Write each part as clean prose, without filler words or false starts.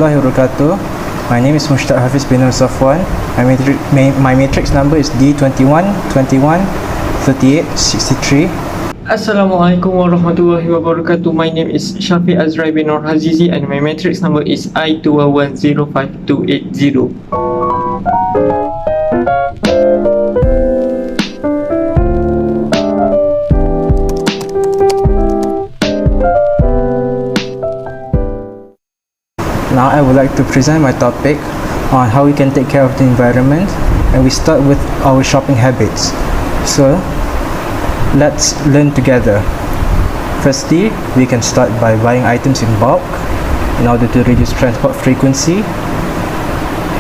warahmatullahi wabarakatuh. My name is MUSHTAQ HAFIDZ bin SAFFUAN. My matrix number is D21 21 38 63. Assalamualaikum warahmatullahi wabarakatuh. My name is Syafiq Azrai bin NORHAZIZI and my matrix number is I2105280. Now I would like to present my topic on how we can take care of the environment, and we start with our shopping habits. So let's learn together. Firstly, we can start by buying items in bulk in order to reduce transport frequency,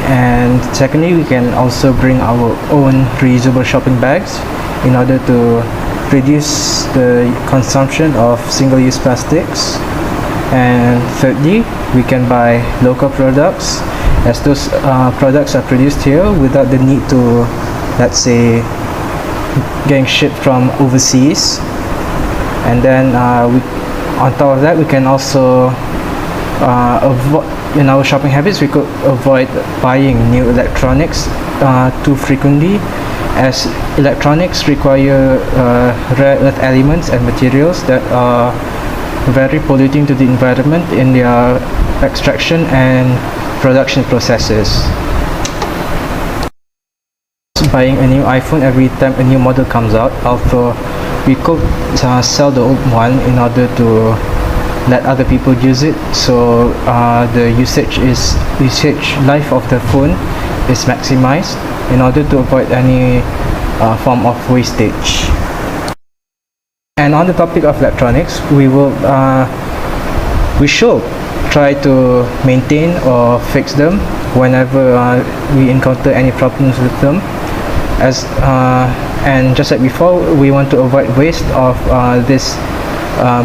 and secondly, we can also bring our own reusable shopping bags in order to reduce the consumption of single-use plastics. And thirdly, we can buy local products, as those products are produced here without the need to, let's say, getting shipped from overseas. And then on top of that, we can also avoid, in our shopping habits, we could avoid buying new electronics too frequently, as electronics require rare earth elements and materials that are very polluting to the environment in their extraction and production processes. Buying a new iPhone every time a new model comes out, although we could sell the old one in order to let other people use it, so the usage life of the phone is maximized in order to avoid any form of wastage. And on the topic of electronics, we should try to maintain or fix them whenever we encounter any problems with them. And just like before, we want to avoid waste of these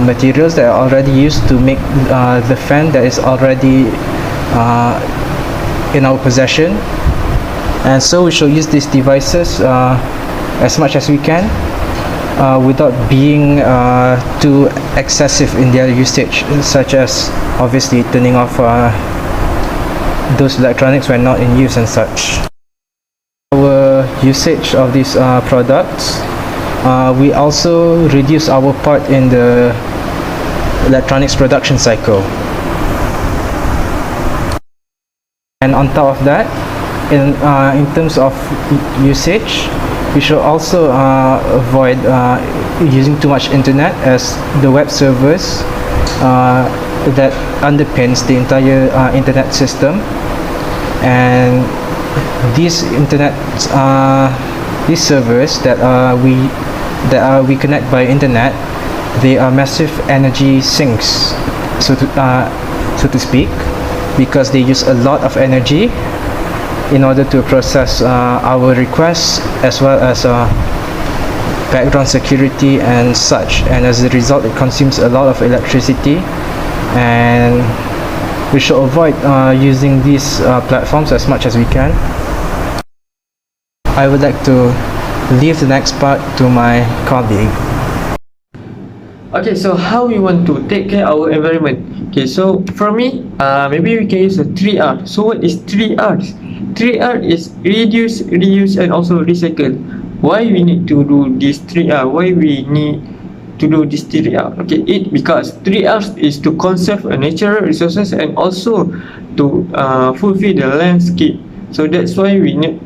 materials that are already used to make the fan that is already in our possession. And so we should use these devices as much as we can, without being too excessive in their usage, such as obviously turning off those electronics when not in use and such. Our usage of these products, we also reduce our part in the electronics production cycle. And on top of that, in terms of usage, we should also avoid using too much internet, as the web servers that underpins the entire internet system, and these servers that we connect by internet, they are massive energy sinks, so to speak, because they use a lot of energy in order to process our requests, as well as background security and such, and as a result it consumes a lot of electricity, and we should avoid using these platforms as much as we can. I would like to leave the next part to my colleague. Okay, so how we want to take care of our environment? Okay, so for me, maybe we can use a 3R. So what is 3Rs? 3R is reduce, reuse, and also recycle. Why we need to do this 3R? Why we need to do this 3R? Okay, because 3Rs is to conserve natural resources and also to fulfill the landscape. So that's why we need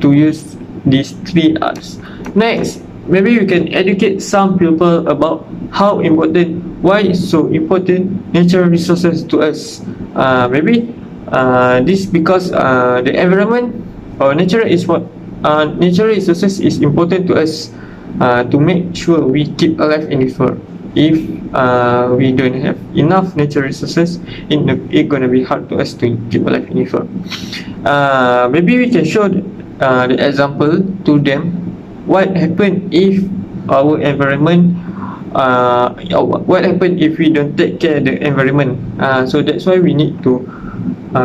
to use these 3Rs. Next, maybe we can educate some people about how important, why it's so important natural resources to us. Maybe this because the environment or natural resources is important to us to make sure we keep alive in this world. If we don't have enough natural resources, it's gonna be hard to us to keep alive in this world. Maybe we can show the example to them what happen if our environment what happen if we don't take care of the environment. So that's why we need to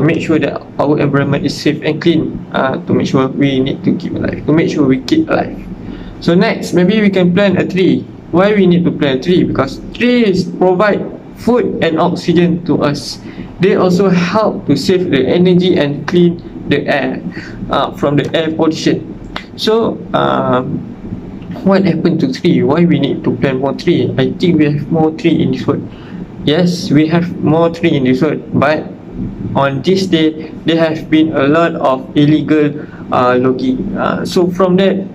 make sure that our environment is safe and clean, to make sure we need to keep alive, to make sure we keep alive. So next, maybe we can plant a tree. Why we need to plant a tree? Because trees provide food and oxygen to us. they also help to save the energy and clean the air from the air pollution. So what happened to tree? Why we need to plant more tree? I think we have more tree in this world. Yes, we have more tree in this world, but on this day there have been a lot of illegal logging. So from that,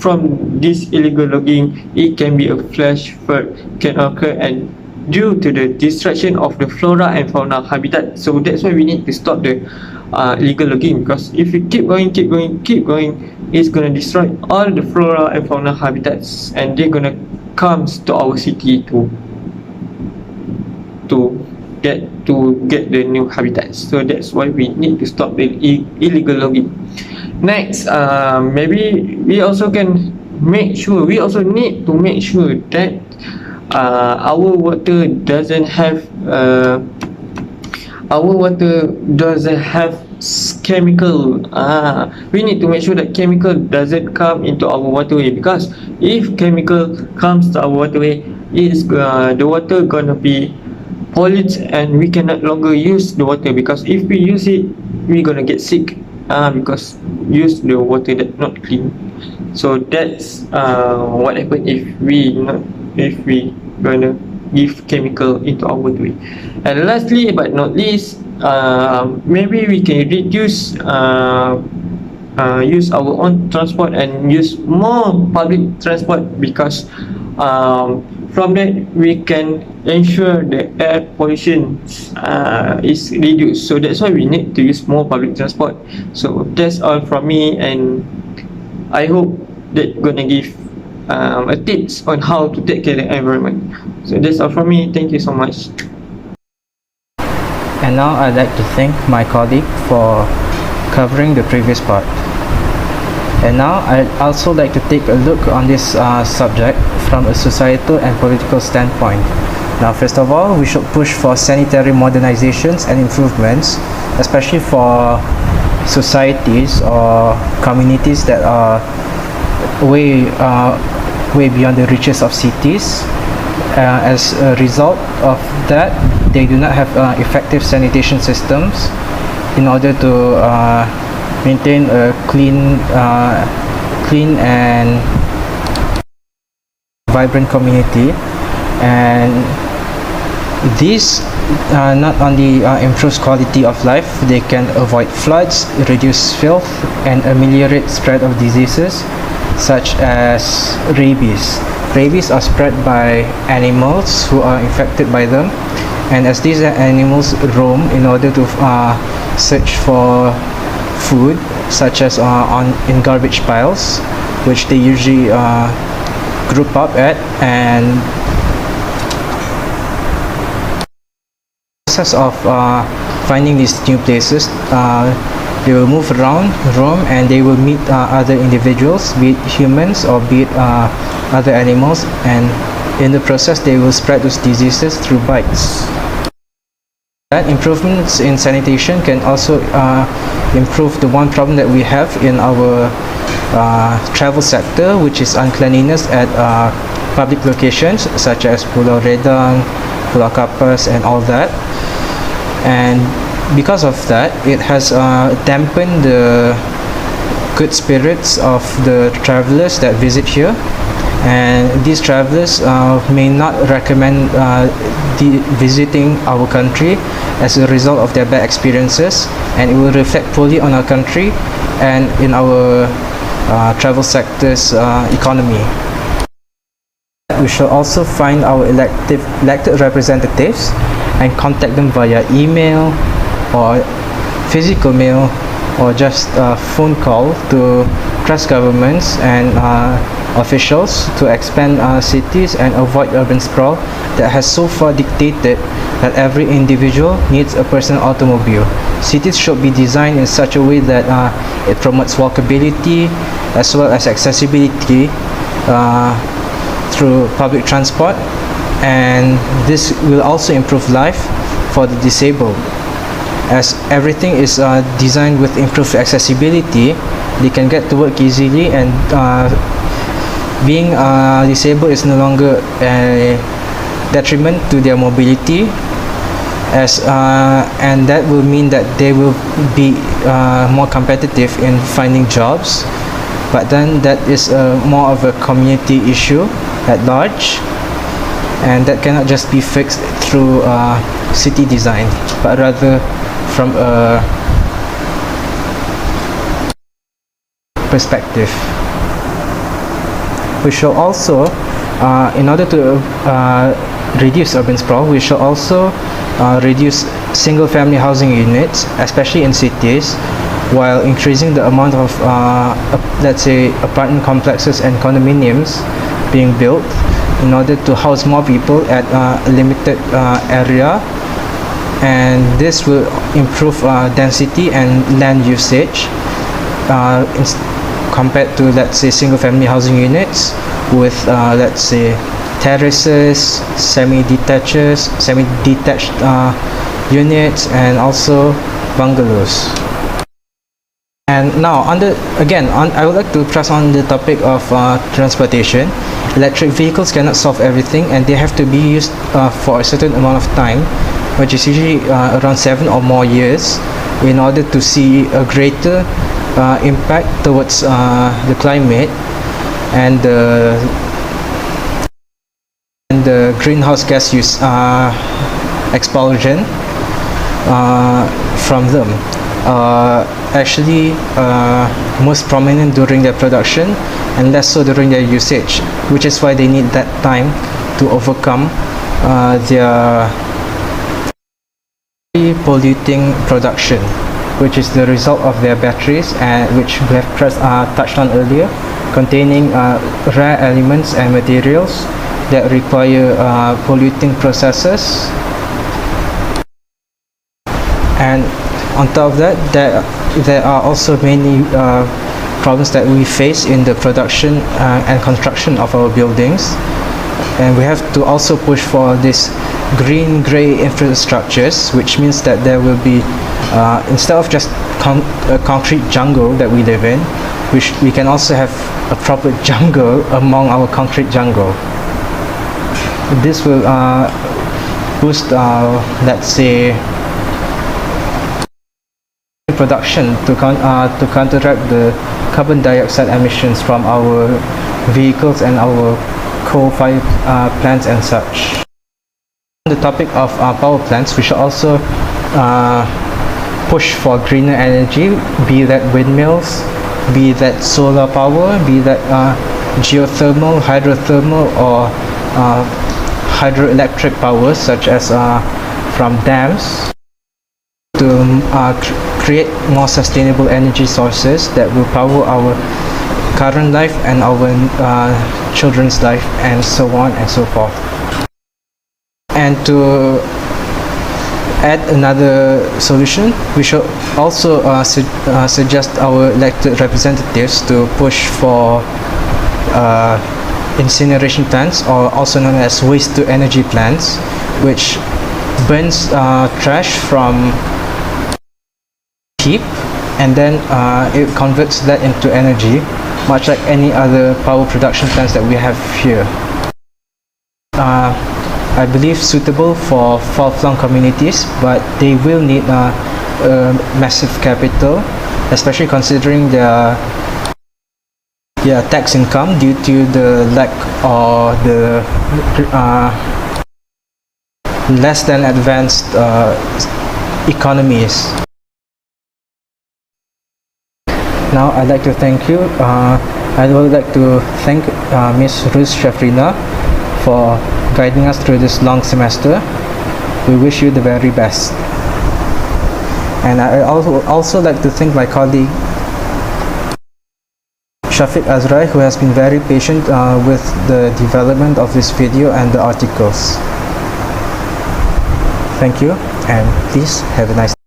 from this illegal logging, it can be a flash flood can occur, and due to the destruction of the flora and fauna habitat. So that's why we need to stop the illegal logging, because if we keep going, it's gonna destroy all the flora and fauna habitats, and they're gonna come to our city to get the new habitats. So that's why we need to stop the illegal logging. Next, maybe we also need to make sure that our water doesn't have chemical. We need to make sure that chemical doesn't come into our waterway, because if chemical comes to our waterway, the water gonna be polluted and we cannot longer use the water, because if we use it, we're gonna get sick because use the water that not clean. So that's what happen if we gonna give chemical into our waterway. And lastly but not least, maybe we can reduce use our own transport and use more public transport, because from that we can ensure the air pollution is reduced. So that's why we need to use more public transport. So that's all from me, and I hope that gonna give a tips on how to take care of the environment. So that's all from me. Thank you so much. And now I'd like to thank my colleague for covering the previous part. And now I'd also like to take a look on this subject from a societal and political standpoint. Now, first of all, we should push for sanitary modernizations and improvements, especially for societies or communities that are way beyond the reaches of cities. As a result of that, they do not have effective sanitation systems in order to maintain a clean and vibrant community. And this not only improves quality of life, they can avoid floods, reduce filth, and ameliorate spread of diseases such as rabies. Rabies are spread by animals who are infected by them, and as these animals roam in order to search for food, such as in garbage piles, which they usually group up at, and process of finding these new places, they will move around, roam, and they will meet other individuals, be it humans or be it other animals, and in the process they will spread those diseases through bites. That improvements in sanitation can also improve the one problem that we have in our travel sector, which is uncleanliness at public locations such as Pulau Redang, Pulau Kapas, and all that. And because of that, it has dampened the good spirits of the travelers that visit here, and these travelers may not recommend visiting our country as a result of their bad experiences, and it will reflect poorly on our country and in our travel sector's economy. We should also find our elected representatives and contact them via email or physical mail, or just a phone call to trust governments and officials to expand cities and avoid urban sprawl that has so far dictated that every individual needs a personal automobile. Cities should be designed in such a way that it promotes walkability as well as accessibility through public transport, and this will also improve life for the disabled. As everything is designed with improved accessibility, they can get to work easily, and being disabled is no longer a detriment to their mobility, and that will mean that they will be more competitive in finding jobs. But then that is more of a community issue at large, and that cannot just be fixed through city design, but rather from a perspective. We shall also, in order to reduce urban sprawl, we shall also reduce single-family housing units, especially in cities, while increasing the amount of, let's say, apartment complexes and condominiums being built in order to house more people at a limited area. And this will improve density and land usage compared to, let's say, single-family housing units with, let's say, terraces, semi-detached units, and also bungalows. And now, I would like to press on the topic of transportation. Electric vehicles cannot solve everything, and they have to be used for a certain amount of time, which is usually around 7 or more years, in order to see a greater impact towards the climate and the greenhouse gas use expulsion from them. Actually most prominent during their production and less so during their usage, which is why they need that time to overcome their polluting production, which is the result of their batteries, and which we have touched on earlier, containing rare elements and materials that require polluting processes. And on top of that, there are also many problems that we face in the production and construction of our buildings, and we have to also push for this green-grey infrastructures, which means that there will be, instead of just a concrete jungle that we live in, we can also have a proper jungle among our concrete jungle. This will boost, let's say, production to counteract the carbon dioxide emissions from our vehicles and our coal-fired plants and such. On the topic of power plants, we should also push for greener energy, be that windmills, be that solar power, be that geothermal, hydrothermal, or hydroelectric power, such as from dams, to create more sustainable energy sources that will power our current life and our children's life, and so on and so forth. And to add another solution, we should also suggest our elected representatives to push for incineration plants, or also known as waste to energy plants, which burns trash from heap, and then it converts that into energy, much like any other power production plants that we have here. I believe suitable for far-flung communities, but they will need massive capital, especially considering their tax income due to the lack or the less than advanced economies. Now I'd like to thank you. I would like to thank Ms. Ruz Shafrina for guiding us through this long semester. We wish you the very best. And I also like to thank my colleague Syafiq Azrai, who has been very patient with the development of this video and the articles. Thank you, and please have a nice day.